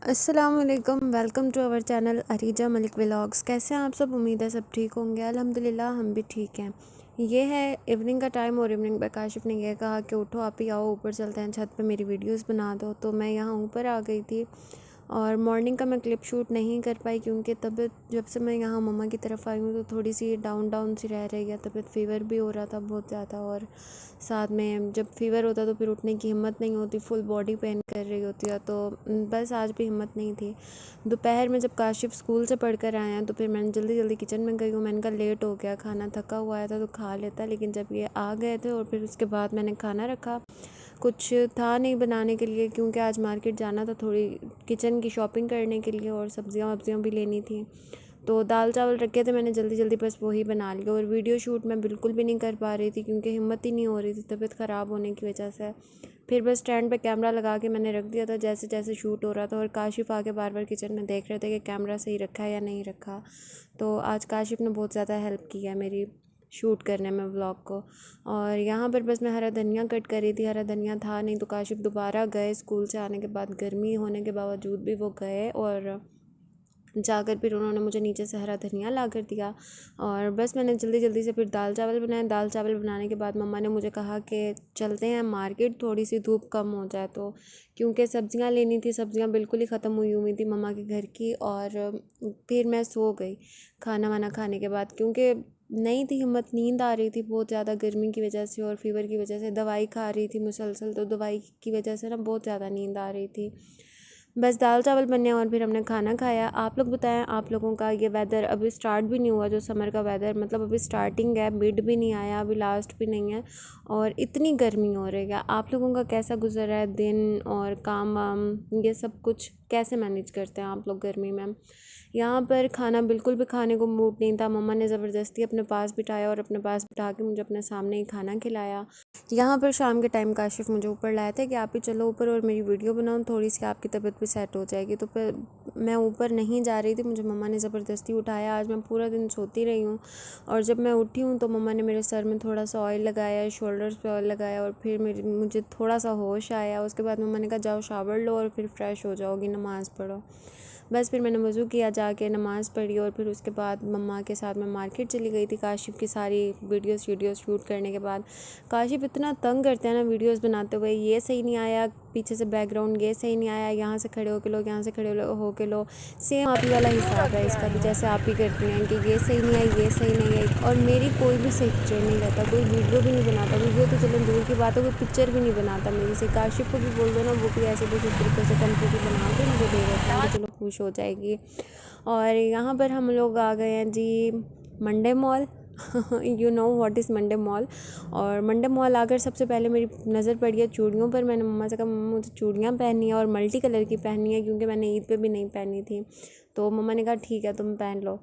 अस्सलामुअलैकुम, welcome to our channel Areeja Malik vlogs. कैसे हैं आप सब? उम्मीद है सब ठीक होंगे। अल्हम्दुलिल्लाह हम भी ठीक हैं। ये है इवनिंग का टाइम और इवनिंग पे काशिफ़ ने यह कहा कि उठो आप ही आओ, ऊपर चलते हैं, छत पे मेरी वीडियोस बना दो। तो मैं यहाँ ऊपर आ गई थी और मॉर्निंग का मैं क्लिप शूट नहीं कर पाई क्योंकि तबीयत जब से मैं यहाँ मम्मा की तरफ आई हूँ तो थोड़ी सी डाउन डाउन सी रह रही है। तबीयत फ़ीवर भी हो रहा था बहुत ज़्यादा, और साथ में जब फ़ीवर होता तो फिर उठने की हिम्मत नहीं होती, फुल बॉडी पेन कर रही होती है। तो बस आज भी हिम्मत नहीं थी। दोपहर में जब काशिफ़ स्कूल से पढ़ कर आए हैं तो फिर मैंने जल्दी जल्दी किचन में गई हूँ। मैंने कहा लेट हो गया, खाना थका हुआ आया था तो खा लेता, लेकिन जब ये आ गए थे और फिर उसके बाद मैंने खाना रखा। कुछ था नहीं बनाने के लिए क्योंकि आज मार्केट जाना था थोड़ी किचन की शॉपिंग करने के लिए, और सब्ज़ियाँ वब्ज़ियाँ भी लेनी थी। तो दाल चावल रखे थे मैंने जल्दी जल्दी, बस वही बना लिया। और वीडियो शूट मैं बिल्कुल भी नहीं कर पा रही थी क्योंकि हिम्मत ही नहीं हो रही थी तबीयत ख़राब होने की वजह से। फिर बस स्टैंड पे कैमरा लगा के मैंने रख दिया था जैसे जैसे शूट हो रहा था, और काशिफ़ आके बार बार किचन में देख रहे थे कि कैमरा सही रखा है या नहीं रखा। तो आज काशिफ़ ने बहुत ज़्यादा हेल्प की है मेरी शूट करने में व्लॉग को। और यहाँ पर बस मैं हरा धनिया कट कर रही थी, हरा धनिया था नहीं तो काशिफ़ दोबारा गए स्कूल से आने के बाद, गर्मी होने के बावजूद भी वो गए और जाकर फिर उन्होंने मुझे नीचे से हरा धनिया ला कर दिया। और बस मैंने जल्दी जल्दी से फिर दाल चावल बनाए। दाल चावल बनाने के बाद मम्मा ने मुझे कहा कि चलते हैं मार्केट, थोड़ी सी धूप कम हो जाए तो, क्योंकि सब्ज़ियाँ लेनी थी। सब्ज़ियाँ बिल्कुल ही ख़त्म हुई थी मम्मा के घर की। और फिर मैं सो गई खाना वाना खाने के बाद क्योंकि नहीं थी हिम्मत, नींद आ रही थी बहुत ज़्यादा गर्मी की वजह से और फ़ीवर की वजह से। दवाई खा रही थी मुसलसल, तो दवाई की वजह से ना बहुत ज़्यादा नींद आ रही थी। बस दाल चावल बने और फिर हमने खाना खाया। आप लोग बताएं, आप लोगों का ये वेदर अभी स्टार्ट भी नहीं हुआ, जो समर का वेदर, मतलब अभी स्टार्टिंग है, मिड भी नहीं आया, अभी लास्ट भी नहीं है, और इतनी गर्मी हो रही है। आप लोगों का कैसा गुजर रहा है दिन, और काम वाम ये सब कुछ कैसे मैनेज करते हैं आप लोग गर्मी में? यहाँ पर खाना बिल्कुल भी खाने को मूड नहीं था। मम्मा ने ज़बरदस्ती अपने पास बिठाया और अपने पास बिठा के मुझे अपने सामने ही खाना खिलाया। यहाँ पर शाम के टाइम काशिफ़ मुझे ऊपर लाए थे कि आप ही चलो ऊपर और मेरी वीडियो बनाओ, थोड़ी सी आपकी तबीयत भी सेट हो जाएगी। तो फिर मैं ऊपर नहीं जा रही थी, मुझे मम्मा ने ज़बरदस्ती उठाया। आज मैं पूरा दिन सोती रही हूँ, और जब मैं उठी हूँ तो मम्मा ने मेरे सर में थोड़ा सा ऑयल लगाया, शोल्डर्स पे ऑयल लगाया, और फिर मुझे थोड़ा सा होश आया। उसके बाद मम्मा ने कहा जाओ शावर लो और फिर फ्रेश हो जाओगी, नमाज़ पढ़ो। बस फिर मैंने वज़ू किया, जाके नमाज़ पढ़ी, और फिर उसके बाद मम्मा के साथ मैं मार्केट चली गई थी काशिफ़ की सारी वीडियोस शूट करने के बाद। काशिफ़ इतना तंग करते हैं ना वीडियोस बनाते हुए, ये सही नहीं आया, पीछे से बैकग्राउंड ये सही नहीं आया, यहाँ से खड़े होके लो, यहाँ से खड़े होके लो। सेम आप ही वाला हिसाब है इसका भी, जैसे आप ही करती हैं कि ये सही नहीं आई, ये सही नहीं आई। और मेरी कोई भी सही पिक्चर नहीं रहता, कोई वीडियो भी नहीं बनाता। वीडियो तो चलो दूर की बात है, कोई पिक्चर भी नहीं बनाता मेरी से। काशिफ़ को भी बोल दो ना, वो भी ऐसे कुछ तरीके से टेम्परेरी बना के मुझे दे देता है कि चलो खुश हो जाएगी। और यहाँ पर हम लोग आ गए हैं जी Monday mall. You know what is Monday mall. और मंडे मॉल आकर सबसे पहले मेरी नज़र पड़ी है चूड़ियों पर। मैंने मम्मा से कहा मम्मा मुझे चूड़ियाँ पहननी है और मल्टी कलर की पहननी है क्योंकि मैंने ईद पे भी नहीं पहनी थी। तो मम्मा ने कहा ठीक है तुम पहन लो।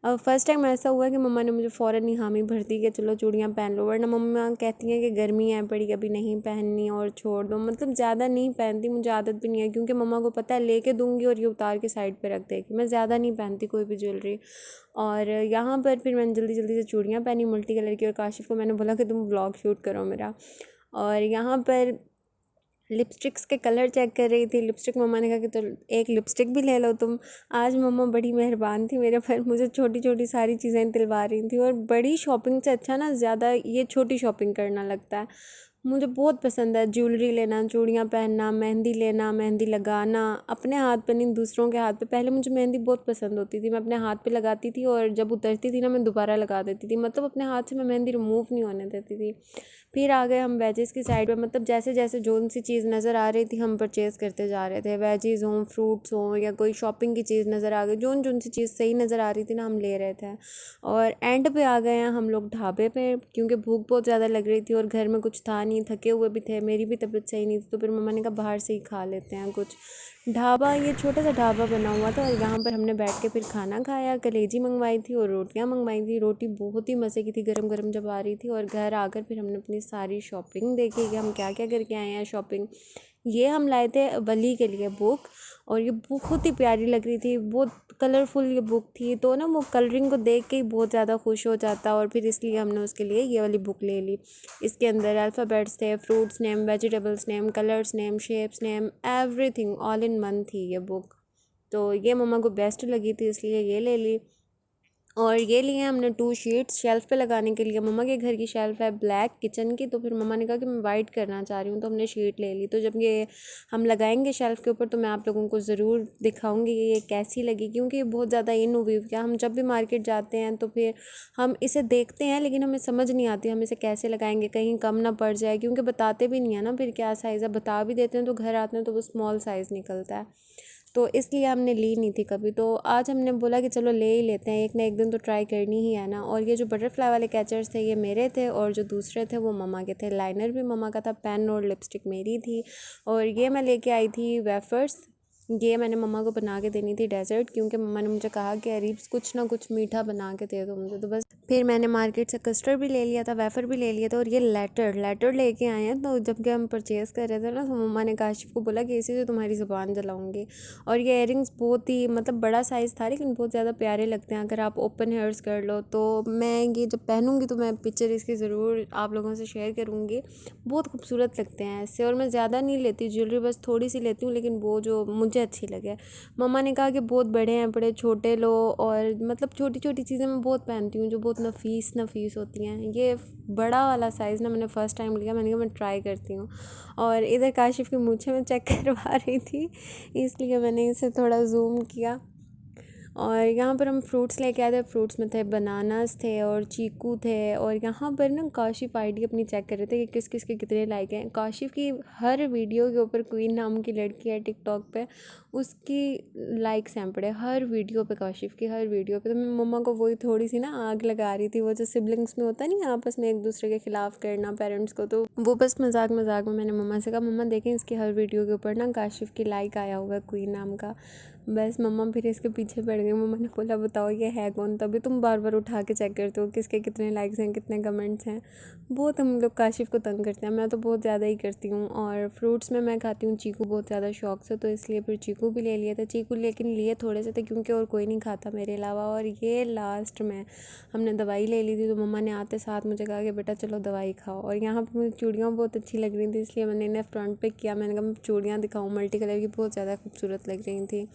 अब फ़र्स्ट टाइम ऐसा हुआ कि मम्मा ने मुझे फ़ौरन ही हामी भर दी कि चलो चूड़ियाँ पहन लो, वरना मम्मा कहती हैं कि गर्मी है बड़ी, अभी नहीं पहननी और छोड़ दो। मतलब ज़्यादा नहीं पहनती, मुझे आदत भी नहीं है क्योंकि मम्मा को पता है लेके दूँगी और ये उतार के साइड पे रख देगी। मैं ज़्यादा नहीं पहनती कोई भी ज्वेलरी। और यहाँ पर फिर मैंने जल्दी जल्दी से चूड़ियाँ पहनी मल्टी कलर की, और काशिफ़ को मैंने बोला कि तुम व्लॉग शूट करो मेरा। और यहाँ पर लिपस्टिक्स के कलर चेक कर रही थी। लिपस्टिक मम्मा ने कहा कि तो एक लिपस्टिक भी ले लो तुम। आज मम्मा बड़ी मेहरबान थी मेरे पर, मुझे छोटी छोटी सारी चीज़ें दिलवा रही थी। और बड़ी शॉपिंग से अच्छा ना ज़्यादा ये छोटी शॉपिंग करना लगता है। मुझे बहुत पसंद है ज्वेलरी लेना, चूड़ियाँ पहनना, मेहंदी लेना, मेहंदी लगाना, अपने हाथ पे नहीं दूसरों के हाथ पे। पहले मुझे मेहंदी बहुत पसंद होती थी, मैं अपने हाथ पे लगाती थी और जब उतरती थी ना मैं दोबारा लगा देती थी, मतलब अपने हाथ से मैं मेहंदी रिमूव नहीं होने देती थी। फिर आ गए हम वेजेस की साइड पे, मतलब जैसे जैसे जो सी चीज़ नज़र आ रही थी हम परचेज़ करते जा रहे थे। वेजीज़ हों, फ्रूट्स हों, या कोई शॉपिंग की चीज़ नज़र आ गई, जो सी चीज़ सही नज़र आ रही थी ना हम ले रहे थे। और एंड पे आ गए हैं हम लोग ढाबे पे क्योंकि भूख बहुत ज़्यादा लग रही थी और घर में कुछ था नहीं, थके हुए भी थे, मेरी भी तबीयत सही नहीं थी। तो फिर मम्मा ने कहा बाहर से ही खा लेते हैं कुछ। ढाबा, ये छोटा सा ढाबा बना हुआ था और यहाँ पर हमने बैठ के फिर खाना खाया। कलेजी मंगवाई थी और रोटियाँ मंगवाई थी। रोटी बहुत ही मज़े की थी, गरम गरम जब आ रही थी। और घर आकर फिर हमने अपनी सारी शॉपिंग देखी कि हम क्या क्या करके आए हैं शॉपिंग। ये हम लाए थे वली के लिए बुक, और ये बहुत ही प्यारी लग रही थी, बहुत कलरफुल ये बुक थी। तो ना वो कलरिंग को देख के ही बहुत ज़्यादा खुश हो जाता, और फिर इसलिए हमने उसके लिए ये वाली बुक ले ली। इसके अंदर अल्फ़ाबेट्स थे, fruits name, vegetables name, colours name, shapes name, everything all in one थी ये बुक। तो ये मम्मा को बेस्ट लगी थी इसलिए ये ले ली। और ये लिए हमने 2 शीट्स शेल्फ़ पे लगाने के लिए। मम्मा के घर की शेल्फ़ है ब्लैक किचन की, तो फिर मम्मा ने कहा कि मैं वाइट करना चाह रही हूँ, तो हमने शीट ले ली। तो जब ये हम लगाएंगे शेल्फ़ के ऊपर तो मैं आप लोगों को ज़रूर दिखाऊंगी कि ये कैसी लगी, क्योंकि ये बहुत ज़्यादा इन हुई क्या। हम जब भी मार्केट जाते हैं तो फिर हम इसे देखते हैं लेकिन हमें समझ नहीं आती हम इसे कैसे लगाएंगे, कहीं कम ना पड़ जाए, क्योंकि बताते भी नहीं है ना फिर क्या साइज़ है। बता भी देते हैं तो घर आते हैं तो वो स्मॉल साइज़ निकलता है, तो इसलिए हमने ली नहीं थी कभी। तो आज हमने बोला कि चलो ले ही लेते हैं, एक ना एक दिन तो ट्राई करनी ही है ना। और ये जो बटरफ्लाई वाले कैचर्स थे ये मेरे थे और जो दूसरे थे वो मम्मा के थे। लाइनर भी मम्मा का था, पेन और लिपस्टिक मेरी थी। और ये मैं लेके आई थी वेफर्स, ये मैंने मम्मा को बना के देनी थी डेज़र्ट, क्योंकि मम्मा ने मुझे कहा कि अरीब्स कुछ ना कुछ मीठा बना के दे दो मुझे। तो बस फिर मैंने मार्केट से कस्टर्ड भी ले लिया था, वेफ़र भी ले लिया था। और ये लेटर लेके आए हैं। तो जब कि हम परचेज़ कर रहे थे ना तो मम्मा ने काशिफ को बोला कि इसी से तुम्हारी ज़ुबान जलाऊंगी। और ये इयरिंग्स बहुत ही मतलब बड़ा साइज़ था लेकिन बहुत ज़्यादा प्यारे लगते हैं अगर आप ओपन हेयर्स कर लो। तो मैं ये जब पहनूंगी तो मैं पिक्चर इसकी ज़रूर आप लोगों से शेयर करूँगी। बहुत खूबसूरत लगते हैं ऐसे। और मैं ज़्यादा नहीं लेती ज्वेलरी, बस थोड़ी सी लेती हूँ, लेकिन वो जो मुझे अच्छी लगे। मम्मा ने कहा कि बहुत बड़े हैं, बड़े छोटे लो। और मतलब छोटी छोटी चीज़ें मैं बहुत पहनती हूँ जो बहुत नफीस होती हैं। ये बड़ा वाला साइज़ ना मैंने फ़र्स्ट टाइम लिया, मैंने कहा मैं ट्राई करती हूँ। और इधर काशिफ की मूछें मैं चेक करवा रही थी इसलिए मैंने इसे थोड़ा जूम किया। और यहाँ पर हम फ्रूट्स लेके आए थे। फ्रूट्स में थे बनानास थे और चीकू थे। और यहाँ पर ना काशिफ आईडी अपनी चेक कर रहे थे कि किस किस के कितने लाइक हैं। काशिफ की हर वीडियो के ऊपर, क्वीन नाम की लड़की है टिकटॉक पे, उसकी लाइक्स हैं पड़े हर वीडियो पे, काशिफ की हर वीडियो पे। तो मैं मम्मा को वही थोड़ी सी ना आग लगा रही थी, वो जो सिबलिंग्स में होता नहीं आपस में एक दूसरे के खिलाफ करना पेरेंट्स को, तो वो बस मजाक मजाक में मैंने मम्मा से कहा मम्मा देखें इसकी हर वीडियो के ऊपर ना काशिफ की लाइक आया हुआ है क्वीन नाम का। बस मम्मा फिर इसके पीछे पड़ गई। मम्मा ने बोला बताओ ये है कौन, तभी तुम बार बार उठा के चेक करते हो किसके कितने लाइक्स हैं कितने कमेंट्स हैं। बहुत हम लोग काशिफ को तंग करते हैं, मैं तो बहुत ज़्यादा ही करती हूँ। और फ्रूट्स में मैं खाती हूँ चीकू बहुत ज़्यादा शौक से, तो इसलिए फिर चीकू भी ले लिया था। चीकू लेकिन लिए थोड़े से थे क्योंकि और कोई नहीं खाता मेरे अलावा। और ये लास्ट में हमने दवाई ले ली थी, तो मम्मा ने आते साथ मुझे कहा कि बेटा चलो दवाई खाओ। और यहाँ पर मुझे चूड़ियाँ बहुत अच्छी लग रही थी इसलिए मैंने इन्हें फ्रंट पे किया। मैंने कहा मैं चूड़ियाँ दिखाऊँ मल्टी कलर की, बहुत ज़्यादा खूबसूरत लग रही थी।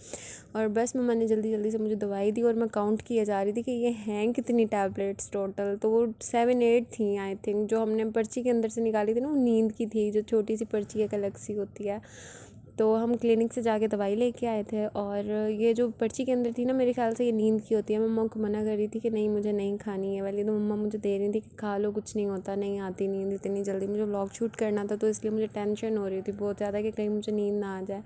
और बस मम्मा ने जल्दी जल्दी से मुझे दवाई दी और मैं काउंट किए जा रही थी कि ये हैं कितनी टैबलेट्स टोटल। तो वो 7-8 थी आई थिंक, जो हमने पर्ची के अंदर से निकाली थी ना वो नींद की थी, जो छोटी सी पर्ची एक अलग सी होती है। तो हम क्लिनिक से जाके दवाई लेके आए थे। और ये जो पर्ची के अंदर थी ना मेरे ख्याल से ये नींद की होती है। मम्मा को मना कर रही थी कि नहीं मुझे नहीं खानी है वाली, तो मम्मा मुझे दे रही थी कि खा लो कुछ नहीं होता, नहीं आती नींद इतनी जल्दी। मुझे व्लॉग शूट करना था तो इसलिए मुझे टेंशन हो रही थी बहुत ज़्यादा कि कहीं मुझे नींद ना आ जाए।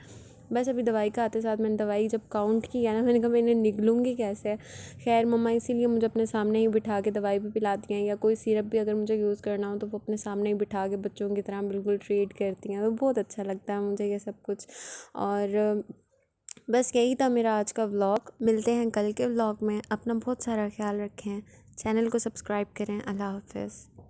बस अभी दवाई खाते साथ मैंने दवाई जब काउंट किया ना, मैंने कहा मैं इन्हें निगलूँगी कैसे। खैर मम्मा इसीलिए मुझे अपने सामने ही बिठा के दवाई भी पिलाती हैं, या कोई सिरप भी अगर मुझे यूज़ करना हो तो वो अपने सामने ही बिठा के बच्चों की तरह बिल्कुल ट्रीट करती हैं। तो बहुत अच्छा लगता है मुझे ये सब कुछ। और बस यही था मेरा आज का व्लॉग। मिलते हैं कल के व्लॉग में। अपना बहुत सारा ख्याल रखें, चैनल को सब्सक्राइब करें। अल्लाह हाफ़िज़।